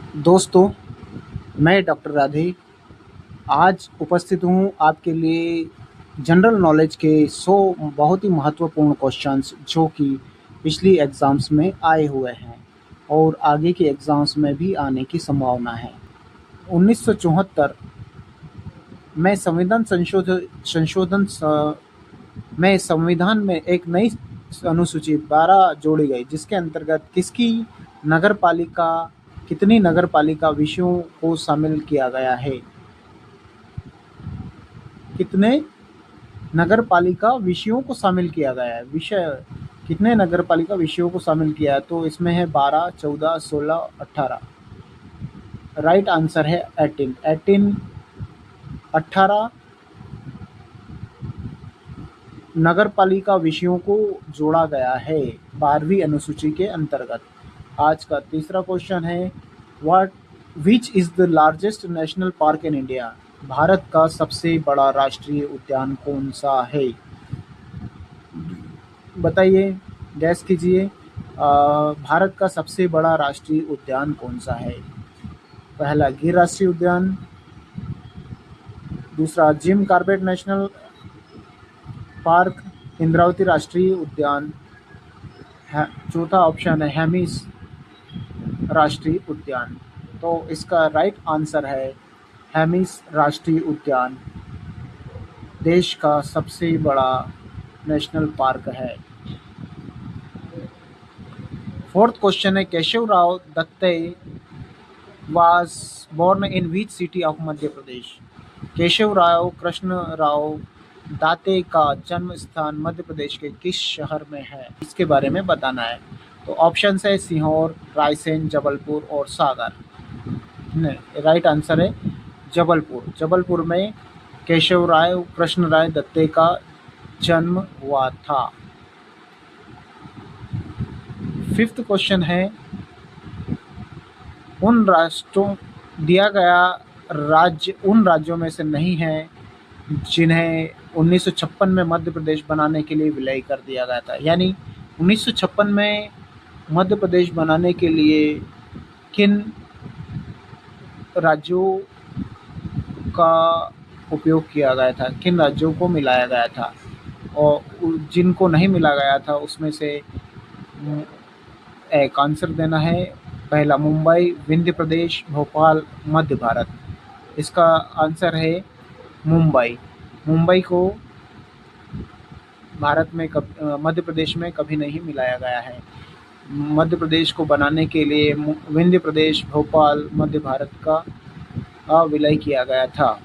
दोस्तों, मैं डॉक्टर राधे आज उपस्थित हूँ आपके लिए जनरल नॉलेज के 100 बहुत ही महत्वपूर्ण क्वेश्चंस जो कि पिछली एग्ज़ाम्स में आए हुए हैं और आगे के एग्ज़ाम्स में भी आने की संभावना है। 1974 में संशोधन में संविधान में एक नई अनुसूची 12 जोड़ी गई, जिसके अंतर्गत कितनी नगरपालिका विषयों को शामिल किया गया है। कितने नगरपालिका विषयों को शामिल किया गया है। विषय कितने नगरपालिका विषयों को शामिल किया है, तो इसमें है 12, 14, 16, 18। राइट आंसर है 18 नगरपालिका विषयों को जोड़ा गया है 12वीं अनुसूची के अंतर्गत। आज का तीसरा क्वेश्चन है, what which is the largest national park in India? Bharat का सबसे बड़ा राष्ट्रीय उद्यान कौन सा है? बताइए, गैस कीजिए। भारत का सबसे बड़ा राष्ट्रीय उद्यान कौन सा है? पहला गिर राष्ट्रीय उद्यान, दूसरा Jim Corbett national park, Indravati राष्ट्रीय उद्यान, चौथा ऑप्शन है हेमिस राष्ट्रीय उद्यान। तो इसका राइट आंसर है हेमिस राष्ट्रीय उद्यान देश का सबसे बड़ा नेशनल पार्क है। फोर्थ क्वेश्चन है, केशव राव दत्ते was born in which city of Madhya Pradesh? Keshav Rao Krishna Rao दाते का जन्म स्थान मध्य प्रदेश के किस शहर में है, इसके बारे में बताना है। तो ऑप्शन है सीहोर, रायसेन, जबलपुर और सागर। राइट आंसर है जबलपुर। जबलपुर में केशव राव कृष्ण राय दत्ते का जन्म हुआ था। फिफ्थ क्वेश्चन है, दिया गया राज्य उन राज्यों में से नहीं है जिन्हें 1956 में मध्य प्रदेश बनाने के लिए विलय कर दिया गया था। यानी 1956 में मध्य प्रदेश बनाने के लिए किन राज्यों का उपयोग किया गया था, किन राज्यों को मिलाया गया था, और जिनको नहीं मिला गया था उसमें से एक आंसर देना है। पहला मुंबई, विंध्य प्रदेश, भोपाल, मध्य भारत। इसका आंसर है मुंबई। मुंबई को भारत में मध्य प्रदेश में कभी नहीं मिलाया गया है। मध्य प्रदेश को बनाने के लिए विंध्य प्रदेश, भोपाल, मध्य भारत का विलय किया गया था।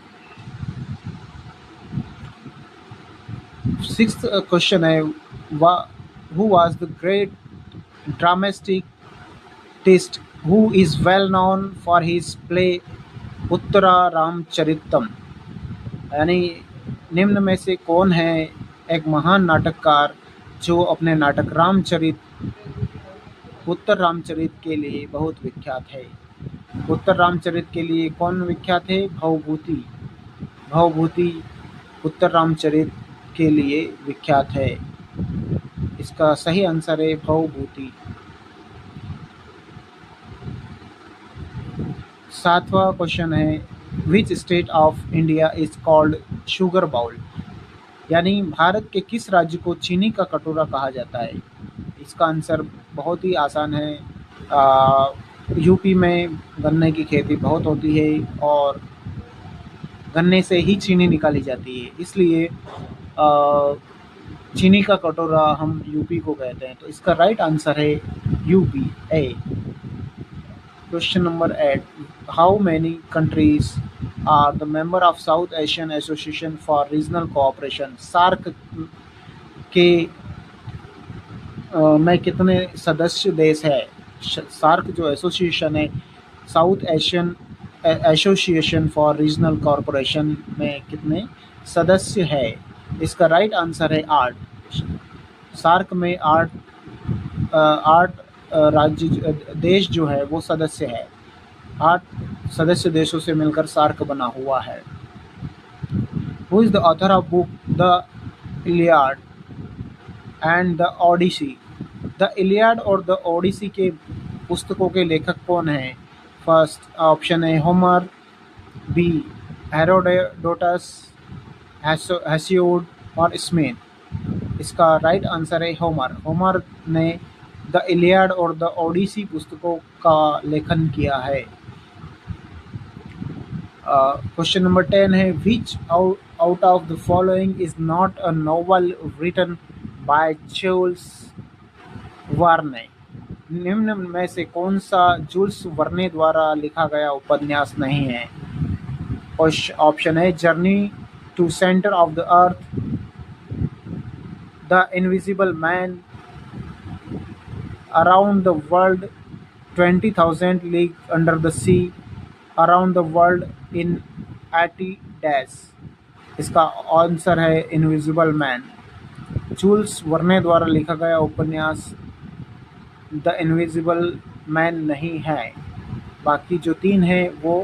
सिक्स्थ क्वेश्चन है, who was the great dramatist who is well known for his play Uttara Ramacharitam? यानी निम्न में से कौन है एक महान नाटककार जो अपने नाटक उत्तर रामचरित के लिए बहुत विख्यात है? उत्तर रामचरित के लिए कौन विख्यात है? भवभूति। भवभूति उत्तर रामचरित के लिए विख्यात है। इसका सही आंसर है भवभूति। सातवां क्वेश्चन है, which state of India is called sugar bowl? यानी भारत के किस राज्य को चीनी का कटोरा कहा जाता है? इसका आंसर बहुत ही आसान है। यूपी में गन्ने की खेती बहुत होती है और गन्ने से ही चीनी निकाली जाती है, इसलिए चीनी का कटोरा हम यूपी को कहते हैं। तो इसका राइट आंसर है UP A. Question number 8, how many countries are the member of South Asian Association for Regional Cooperation? SAARC के में कितने सदस्य देश है? सार्क जो एसोसिएशन है, south Asian Association for Regional cooperation में कितने सदस्य है? इसका राइट आंसर है 8। सार्क में 8 राज्य देश जो है वो सदस्य है। 8 सदस्य देशों से मिलकर सार्क बना हुआ है। Who is the author of book the Iliad and the Odyssey? The Iliad और द ओडिसी के पुस्तकों के लेखक कौन हैं? फर्स्ट ऑप्शन है होमर, बी हेरोडोटस, हेसियोड और स्मिथ। इसका राइट आंसर है होमर। होमर ने द इलियड और द ओडिसी पुस्तकों का लेखन किया है। क्वेश्चन नंबर 10 है which out of the following is not a novel written by Jules Verne. निम्न में से कौन सा जूल्स वर्ने द्वारा लिखा गया उपन्यास नहीं है? ऑप्शन है journey to centre of the earth, the invisible man, around the world 20,000 league under the sea, around the world in 80 days. इसका आंसर है इनविजिबल मैन। जूल्स वर्ने द्वारा लिखा गया उपन्यास द इनविजिबल मैन नहीं है। बाकी जो 3 है वो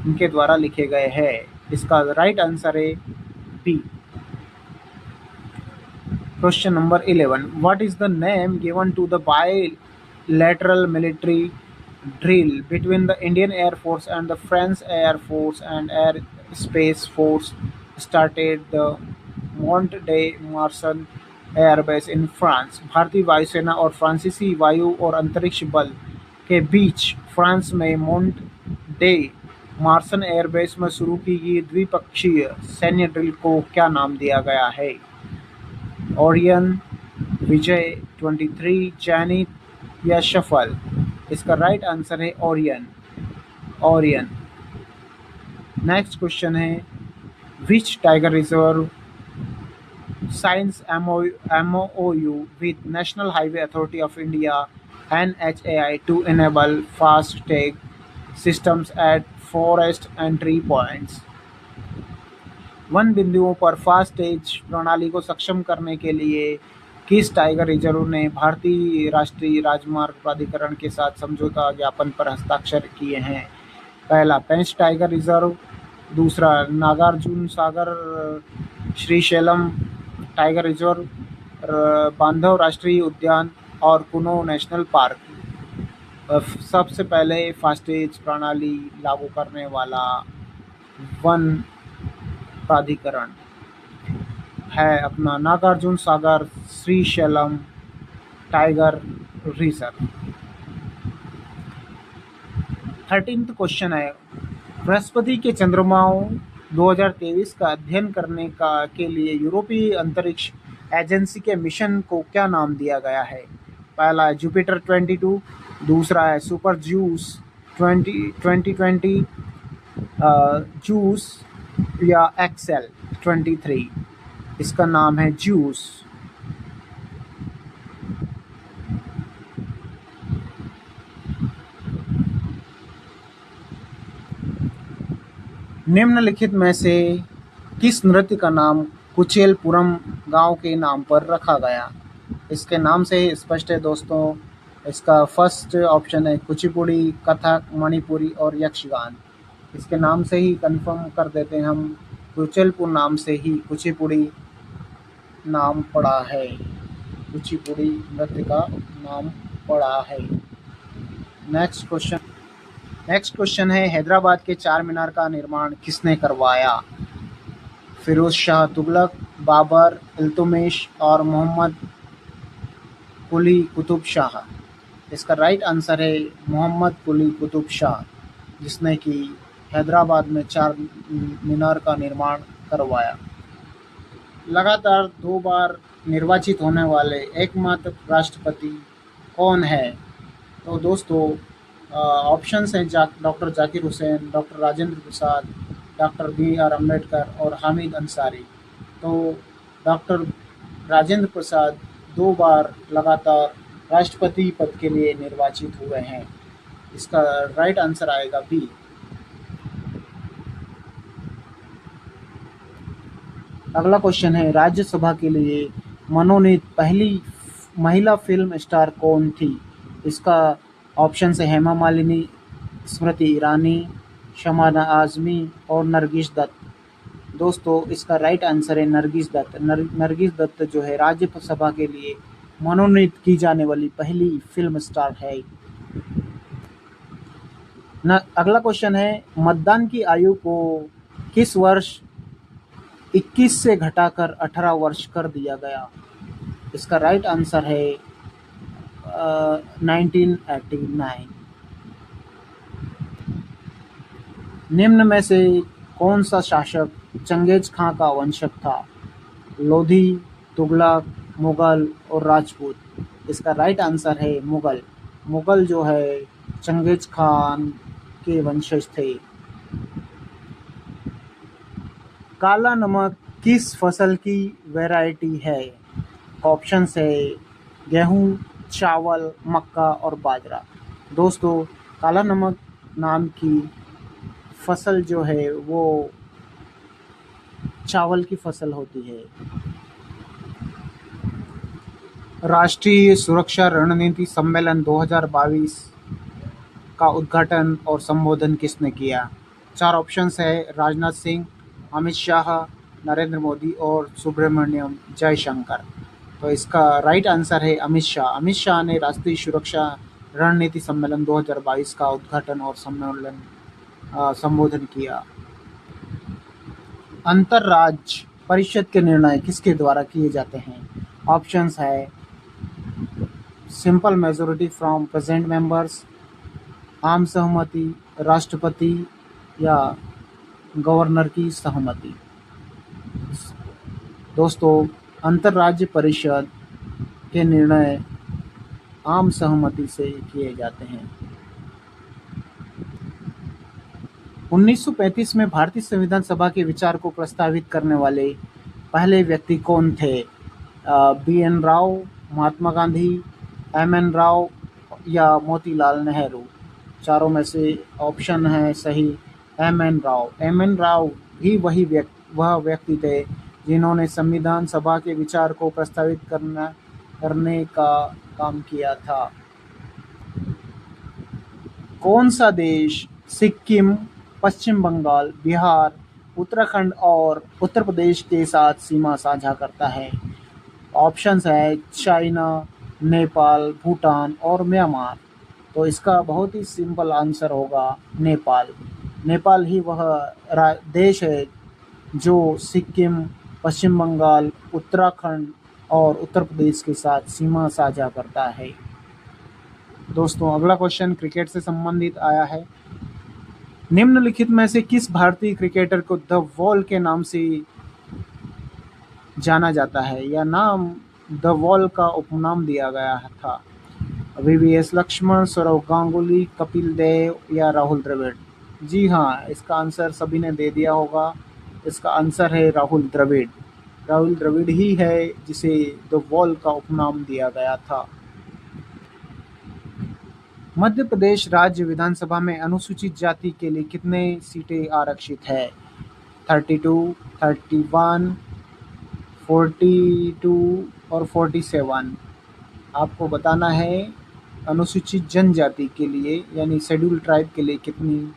उनके द्वारा लिखे गए हैं। इसका राइट आंसर है B. Question number 11 what is the name given to the bilateral military drill between the Indian Air Force and the French Air Force and Air Space Force started the Mont de Marsan Air Base in France। भारतीय वायुसेना और फ्रांसीसी वायु और अंतरिक्ष बल के बीच France में मोंट डे मार्सन एयरबेस में शुरू की गई द्विपक्षीय सैन्य ड्रिल को क्या नाम दिया गया है? ओरियन, विजय 23, जैनित या शफल। इसका राइट आंसर है ओरियन। ओरियन। नेक्स्ट क्वेश्चन है which tiger reserve signs MOU with National Highway Authority of India NHAI to enable fast tag systems at forest entry points। One बिंदुओं पर फास्ट टैग प्रणाली को सक्षम करने के लिए किस टाइगर रिजर्व ने भारतीय राष्ट्रीय राजमार्ग प्राधिकरण के साथ समझौता ज्ञापन पर हस्ताक्षर किए हैं? पहला पेंच टाइगर रिजर्व, दूसरा नागार्जुन सागर श्रीशैलम टाइगर रिजर्व, बांधव राष्ट्रीय उद्यान और कुनो नेशनल पार्क। सबसे पहले फास्टेज प्रणाली लागू करने वाला वन प्राधिकरण है अपना Nagarjuna Sagar Srisailam tiger reserve. 13th question है बृहस्पति के चंद्रमाओं 2023 का अध्ययन करने के लिए यूरोपीय अंतरिक्ष एजेंसी के मिशन को क्या नाम दिया गया है? पहला है जुपिटर 22, दूसरा है सुपर जूस 2020, जूस या एक्सेल 23। इसका नाम है जूस। निम्नलिखित में से किस नृत्य का नाम कुचेलपुरम गांव के नाम पर रखा गया? इसके नाम से ही स्पष्ट है दोस्तों। इसका फर्स्ट ऑप्शन है कुचिपुड़ी, कथक, मणिपुरी और यक्षगान। इसके नाम से ही कंफर्म कर देते हैं हम, कुचेलपुर नाम से ही कुचिपुड़ी नाम पड़ा है। कुचिपुड़ी नृत्य का नाम पड़ा है। नेक्स्ट क्वेश्चन है हैदराबाद के चार मीनार का निर्माण किसने करवाया? फिरोज शाह तुगलक, बाबर, इल्तुतमिश और मोहम्मद कुली कुतुब शाह। इसका राइट आंसर है मोहम्मद कुली कुतुब शाह, जिसने कि हैदराबाद में चार मीनार का निर्माण करवाया। लगातार 2 बार निर्वाचित होने वाले एकमात्र राष्ट्रपति कौन है? तो दोस्तों ऑप्शंस हैं doctor Zakir Hussain, doctor Rajendra Prasad, doctor BR Ambedkar और हामिद अंसारी। तो डॉक्टर राजेंद्र प्रसाद 2 बार लगातार राष्ट्रपति पद के लिए निर्वाचित हुए हैं। इसका राइट आंसर आएगा बी। अगला क्वेश्चन है राज्यसभा के लिए मनोनीत पहली महिला फिल्म स्टार कौन थी? इसका ऑप्शन है हेमा मालिनी, स्मृति ईरानी, शमाना आजमी और नरगिस दत्त। दोस्तों इसका राइट आंसर है नरगिस दत्त। नरगिस दत्त जो है राज्यसभा के लिए मनोनीत की जाने वाली पहली फिल्म स्टार है। न अगला क्वेश्चन है, मतदान की आयु को किस वर्ष 21 से घटाकर 18 वर्ष कर दिया गया? इसका राइट आंसर है 1989। निम्न में से कौन सा शासक चंगेज खां का वंशज था? लोधी, तुगलक, मुगल और राजपूत। इसका राइट आंसर है मुगल। मुगल जो है चंगेज खान के वंशज थे। काला नमक किस फसल की वैरायटी है? ऑप्शंस है गेहूं, चावल, मक्का और बाजरा। दोस्तों, काला नमक नाम की फसल जो है वो चावल की फसल होती है। राष्ट्रीय सुरक्षा रणनीति सम्मेलन 2022 का उद्घाटन और संबोधन किसने किया? 4 ऑप्शंस है राजनाथ सिंह, अमित शाह, नरेंद्र मोदी और सुब्रमण्यम जयशंकर। तो इसका राइट आंसर है अमित शाह। अमित शाह ने राष्ट्रीय सुरक्षा रणनीति सम्मेलन 2022 का उद्घाटन और संबोधन किया। अंतरराज्य परिषद के निर्णय किसके द्वारा किए जाते हैं? ऑप्शंस है simple majority from present members, आम सहमति, राष्ट्रपति या गवर्नर की सहमति। दोस्तों, अंतरराज्य परिषद के निर्णय आम सहमति से किए जाते हैं। 1935 में भारतीय संविधान सभा के विचार को प्रस्तावित करने वाले पहले व्यक्ति कौन थे? बी.एन. राव, महात्मा गांधी, एम.एन. राव या मोतीलाल नेहरू। चारों में से ऑप्शन है सही एम.एन. राव। एम.एन. राव ही वह व्यक्ति थे जिन्होंने संविधान सभा के विचार को प्रस्तावित करने का काम किया था। कौन सा देश सिक्किम, पश्चिम बंगाल, बिहार, उत्तराखंड और उत्तर प्रदेश के साथ सीमा साझा करता है? ऑप्शंस है चाइना, नेपाल, भूटान और म्यांमार। तो इसका बहुत ही सिंपल आंसर होगा नेपाल। नेपाल ही वह देश है जो सिक्किम, पश्चिम बंगाल, उत्तराखंड और उत्तर प्रदेश के साथ सीमा साझा करता है। दोस्तों, अगला क्वेश्चन क्रिकेट से संबंधित आया है। निम्नलिखित में से किस भारतीय क्रिकेटर को द वॉल के नाम से जाना जाता है या नाम द वॉल का उपनाम दिया गया था? वीवीएस लक्ष्मण, सौरव गांगुली, कपिल देव या राहुल द्रविड़। जी हाँ, इसका आंसर सभी ने दे दिया होगा। इसका आंसर है राहुल द्रविड़। राहुल द्रविड़ ही है जिसे द वॉल का उपनाम दिया गया था। मध्य प्रदेश राज्य विधानसभा में अनुसूचित जाति के लिए कितने सीटें आरक्षित है? 32, 31, 42 और 47। आपको बताना है अनुसूचित जनजाति के लिए यानी शेड्यूल ट्राइब के लिए कितनी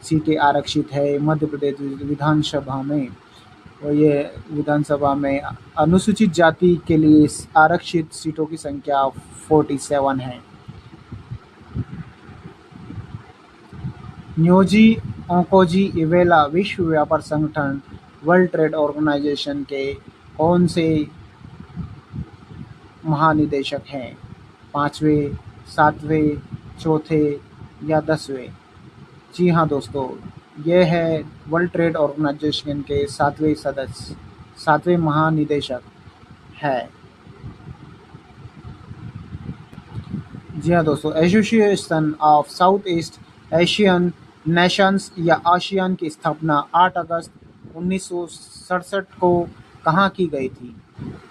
सीटें आरक्षित है मध्य प्रदेश विधानसभा में। और ये विधानसभा में अनुसूचित जाति के लिए आरक्षित सीटों की संख्या 47 है। न्योजी ओकोजी इवेला विश्व व्यापार संगठन वर्ल्ड ट्रेड ऑर्गेनाइजेशन के कौन से महानिदेशक हैं? 5वें, 7वें, चौथे या 10वें? जी हाँ दोस्तों, ये है वर्ल्ड ट्रेड ऑर्गेनाइजेशन के 7वें सदस्य, 7वें महानिदेशक है। जी हाँ दोस्तों, association of south east Asian Nations या आसियान की स्थापना 8 अगस्त 1967 को कहाँ की गई थी?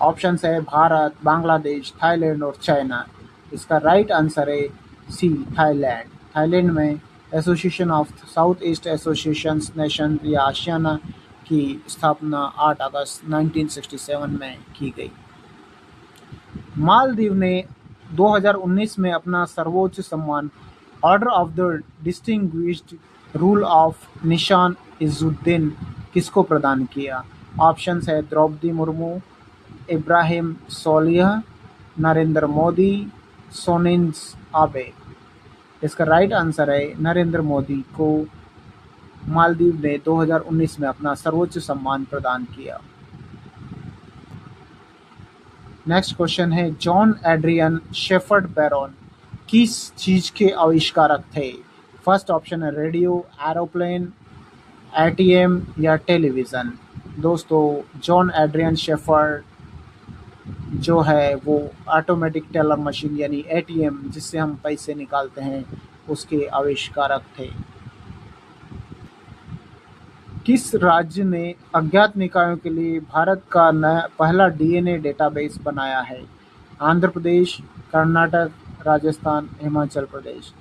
ऑप्शंस है भारत, बांग्लादेश, थाईलैंड और चाइना। इसका राइट आंसर है सी थाईलैंड। थाईलैंड में association of south east association nation या आसियाना की स्थापना 8 अगस्त 1967 में की गई। मालदीव ने 2019 में अपना सर्वोच्च सम्मान order of the distinguished rule of निशान इजुद्दीन किसको प्रदान किया? ऑप्शंस है द्रौपदी मुर्मू, इब्राहिम सोलिह, नरेंद्र मोदी, सोनिन्स आबे। इसका राइट आंसर है नरेंद्र मोदी को मालदीव ने 2019 में अपना सर्वोच्च सम्मान प्रदान किया। नेक्स्ट क्वेश्चन है जॉन एड्रियन शेफर्ड बैरन किस चीज के आविष्कारक थे? फर्स्ट ऑप्शन है रेडियो, एरोप्लेन, एटीएम या टेलीविजन। दोस्तों जॉन एड्रियन शेफर्ड जो है वो ऑटोमेटिक टेलर मशीन यानी एटीएम जिससे हम पैसे निकालते हैं उसके आविष्कारक थे। किस राज्य ने अज्ञात निकायों के लिए भारत का नया पहला डीएनए डेटाबेस बनाया है? आंध्र प्रदेश, कर्नाटक, राजस्थान, हिमाचल प्रदेश।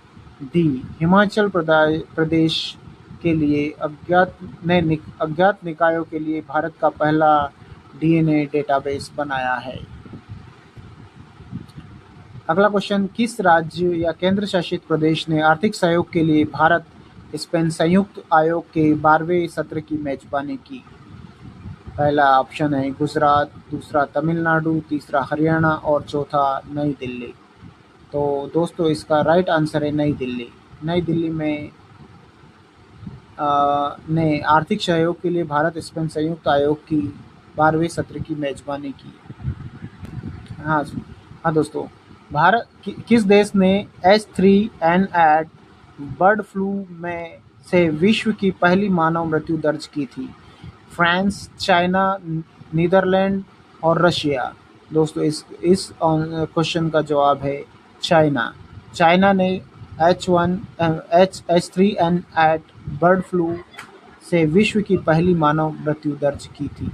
डी हिमाचल प्रदेश के लिए अज्ञात निकायों के लिए भारत का पहला डीएनए डेटाबेस बनाया है। अगला क्वेश्चन किस राज्य या केंद्र शासित प्रदेश ने आर्थिक सहयोग के लिए भारत स्पेन संयुक्त आयोग के 12वें सत्र की मेजबानी की? पहला ऑप्शन है गुजरात, दूसरा तमिलनाडु, तीसरा हरियाणा और चौथा नई दिल्ली। तो दोस्तों इसका राइट आंसर है नई दिल्ली। नई दिल्ली में ने आर्थिक सहयोग के लिए भारत स्पेन संयुक्त आयोग की 12वें सत्र की मेजबानी की। हाँ दोस्तों भारत किस देश ने H3N8 बर्ड फ्लू में से विश्व की पहली मानव मृत्यु दर्ज की थी? फ्रांस, चाइना, नीदरलैंड और रशिया। दोस्तों इस क्वेश्चन का जवाब है चाइना। चाइना ने H3N8 बर्ड फ्लू से विश्व की पहली मानव मृत्यु दर्ज की थी।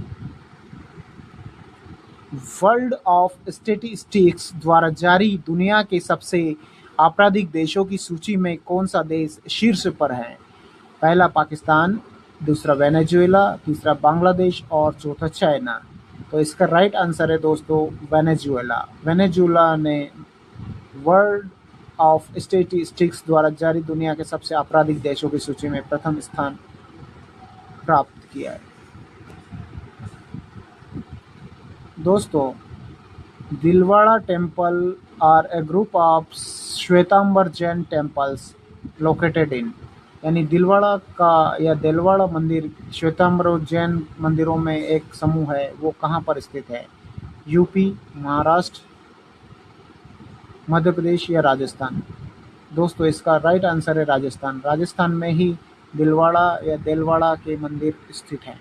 वर्ल्ड ऑफ स्टैटिस्टिक्स द्वारा जारी दुनिया के सबसे आपराधिक देशों की सूची में कौन सा देश शीर्ष पर है? पहला पाकिस्तान, दूसरा वेनेजुएला, तीसरा बांग्लादेश और चौथा चाइना। तो इसका राइट आंसर है दोस्तों वेनेजुएला। वेनेजुएला ने वर्ल्ड ऑफ स्टैटिस्टिक्स द्वारा जारी दुनिया के सबसे आपराधिक देशों की सूची में प्रथम स्थान प्राप्त किया है। दोस्तों Dilwara temple are a group of Shvetambar Jain temples located in यानी दिलवाड़ा का या दिलवाड़ा मंदिर श्वेतांबर जैन मंदिरों में एक समूह है, वो कहाँ पर स्थित है? यूपी, महाराष्ट्र, मध्य प्रदेश या राजस्थान। दोस्तों इसका राइट आंसर है राजस्थान। राजस्थान में ही दिलवाड़ा या दिलवाड़ा के मंदिर स्थित हैं।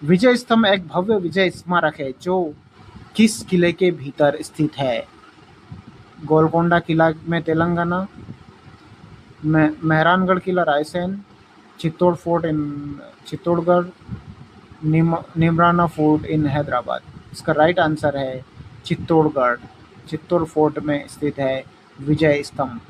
विजय स्तंभ एक भव्य विजय स्मारक है जो किस किले के भीतर स्थित है? गोलकोंडा किला में तेलंगाना, मेहरानगढ़ किला रायसेन, चित्तौड़ फोर्ट इन चित्तौड़गढ़, निमराना फोर्ट इन हैदराबाद। इसका राइट आंसर है चित्तौड़गढ़। चित्तौड़ फोर्ट में स्थित है विजय स्तंभ।